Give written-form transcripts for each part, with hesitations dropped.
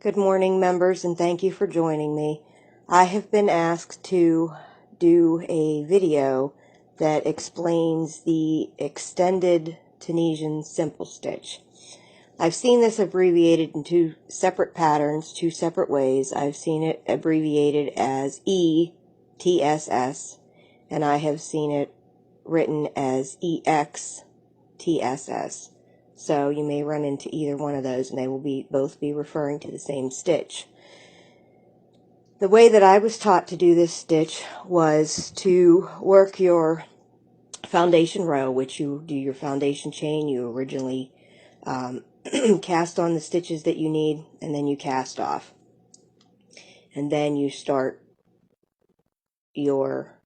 Good morning, members, and thank you for joining me. I have been asked to do a video that explains the extended Tunisian simple stitch. I've seen this abbreviated in two separate patterns, two separate ways. I've seen it abbreviated as ETSS, and I have seen it written as EXTSS. So you may run into either one of those, and they will both be referring to the same stitch. The way that I was taught to do this stitch was to work your foundation row, which you do your foundation chain. You originally cast on the stitches that you need, and then you cast off. And then you start your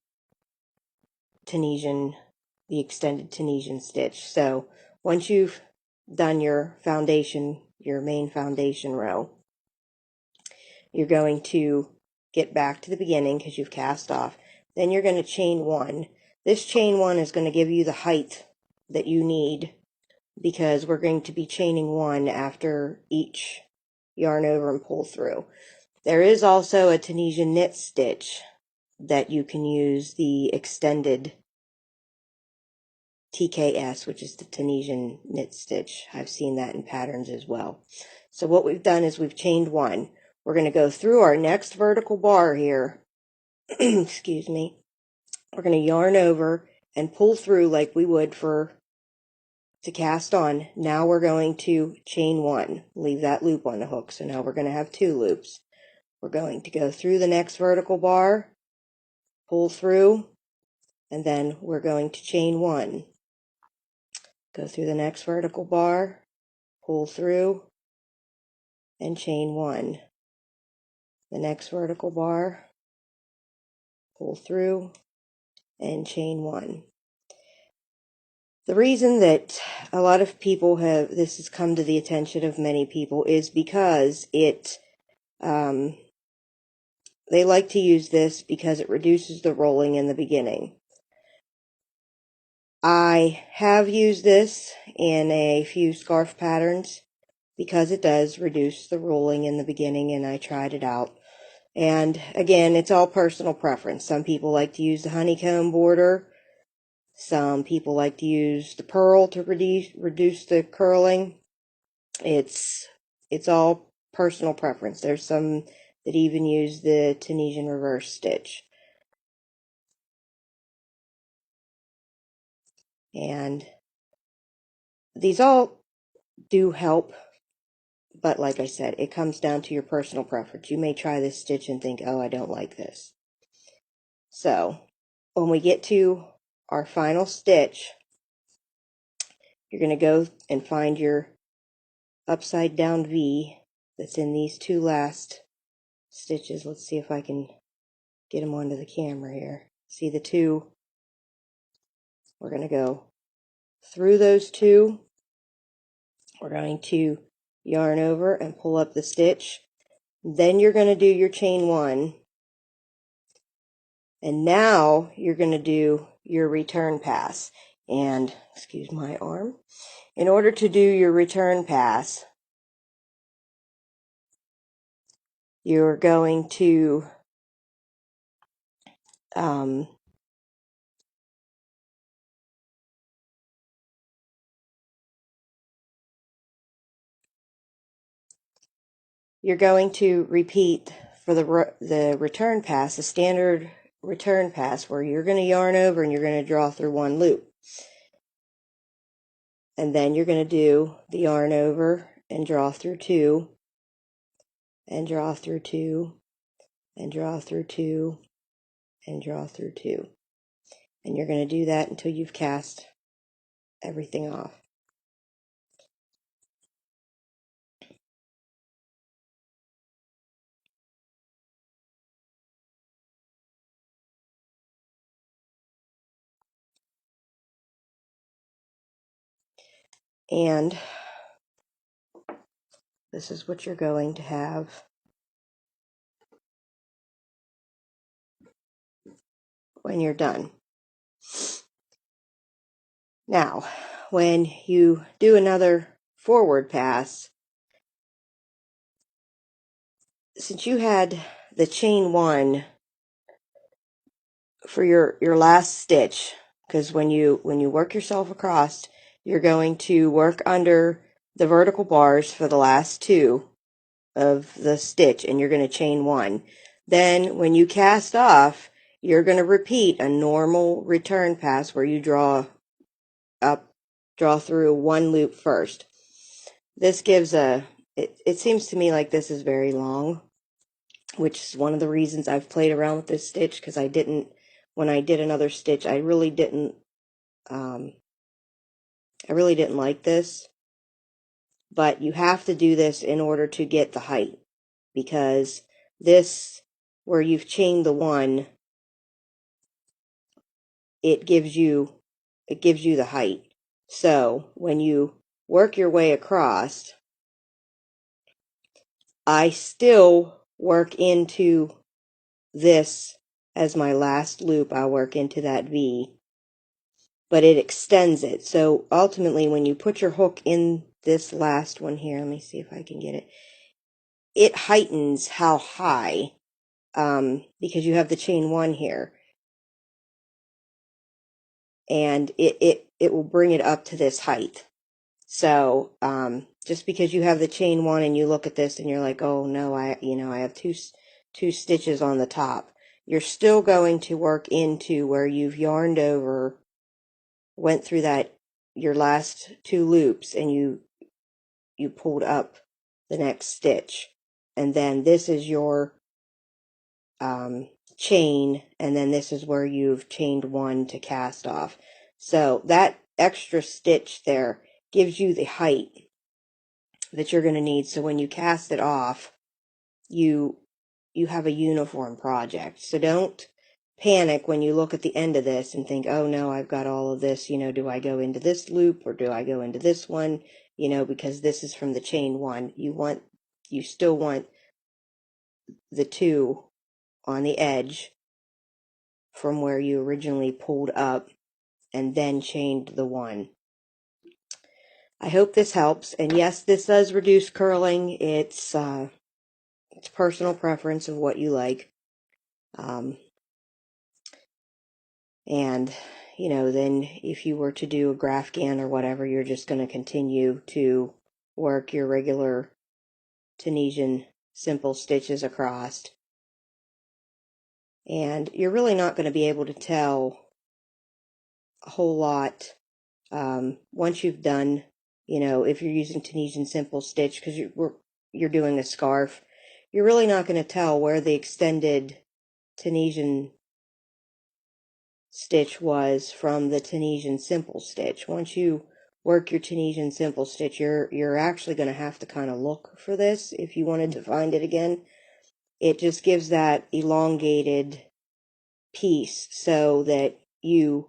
the extended Tunisian stitch. So once you've done your foundation, your main foundation row, you're going to get back to the beginning because you've cast off. Then you're going to chain one. This chain one is going to give you the height that you need because we're going to be chaining one after each yarn over and pull through. There is also a Tunisian knit stitch that you can use, the extended TKS, which is the Tunisian knit stitch. I've seen that in patterns as well. So what we've done is we've chained one. We're going to go through our next vertical bar here. Excuse me. We're going to yarn over and pull through like we would to cast on. Now we're going to chain one. Leave that loop on the hook. So now we're going to have two loops. We're going to go through the next vertical bar, pull through, and then we're going to chain one. Go through the next vertical bar, pull through, and chain one. The next vertical bar, pull through, and chain one. The reason that a lot of people this has come to the attention of many people is because they like to use this because it reduces the rolling in the beginning. I have used this in a few scarf patterns because it does reduce the rolling in the beginning, and I tried it out. And again, it's all personal preference. Some people like to use the honeycomb border. Some people like to use the purl to reduce the curling. It's all personal preference. There's some that even use the Tunisian reverse stitch. And these all do help, but like I said, it comes down to your personal preference. You may try this stitch and think, oh, I don't like this. So when we get to our final stitch, you're going to go and find your upside down V that's in these two last stitches. Let's see if I can get them onto the camera here. See the two? We're going to go through those two. We're going to yarn over and pull up the stitch. Then you're going to do your chain one. And now you're going to do your return pass. And, excuse my arm. In order to do your return pass, you're going to repeat for the return pass, the standard return pass, where you're going to yarn over and you're going to draw through one loop. And then you're going to do the yarn over and draw through two, and draw through two, and draw through two, and draw through two. And you're going to do that until you've cast everything off. And this is what you're going to have when you're done. Now, when you do another forward pass, since you had the chain 1 for your last stitch, because when you work yourself across, you're going to work under the vertical bars for the last 2 of the stitch, and you're going to chain 1. Then when you cast off, you're going to repeat a normal return pass where you draw through 1 loop first. This gives it seems to me like this is very long, which is one of the reasons I've played around with this stitch, because when I did another stitch, I really didn't like this. But you have to do this in order to get the height, because this, where you've chained the 1, it gives you the height. So when you work your way across, I still work into this as my last loop. I'll work into that V, but it extends it. So ultimately, when you put your hook in this last one here, let me see if I can get it, it heightens how high, because you have the chain 1 here, and it will bring it up to this height. So just because you have the chain 1 and you look at this and you're like, oh no, I have two stitches on the top, you're still going to work into where you've yarned over, went through that your last 2 loops, and you pulled up the next stitch, and then this is your chain, and then this is where you've chained 1 to cast off. So that extra stitch there gives you the height that you're going to need, so when you cast it off, you have a uniform project. So don't panic when you look at the end of this and think, oh no, I've got all of this, do I go into this loop or do I go into this one, because this is from the chain 1. You still want the 2 on the edge from where you originally pulled up and then chained the 1. I hope this helps. And yes, this does reduce curling. It's personal preference of what you like. And, then if you were to do a Graphghan or whatever, you're just going to continue to work your regular Tunisian simple stitches across. And you're really not going to be able to tell a whole lot once you've done, if you're using Tunisian simple stitch, because you're doing a scarf, you're really not going to tell where the extended Tunisian stitch was from the Tunisian simple stitch. Once you work your Tunisian simple stitch, you're actually going to have to kind of look for this if you wanted to find it again. It just gives that elongated piece so that you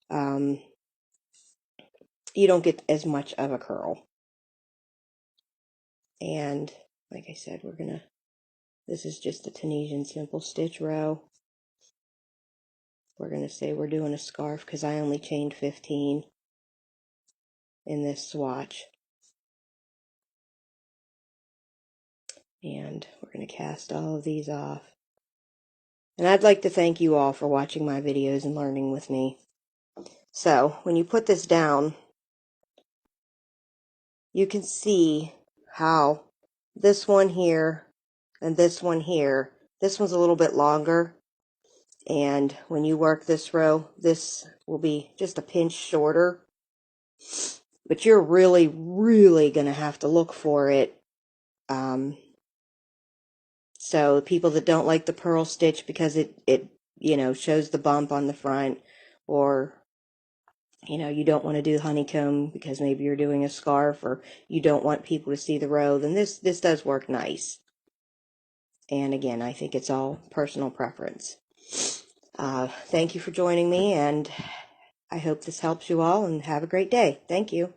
don't get as much of a curl. And like I said, this is just a Tunisian simple stitch row. We're going to say we're doing a scarf because I only chained 15 in this swatch. And we're going to cast all of these off. And I'd like to thank you all for watching my videos and learning with me. So when you put this down, you can see how this one here and this one here, this one's a little bit longer. And when you work this row, this will be just a pinch shorter. But you're really, really going to have to look for it. So people that don't like the purl stitch because it shows the bump on the front, or you don't want to do honeycomb because maybe you're doing a scarf, or you don't want people to see the row, then this does work nice. And again, I think it's all personal preference. Thank you for joining me, and I hope this helps you all, and have a great day. Thank you.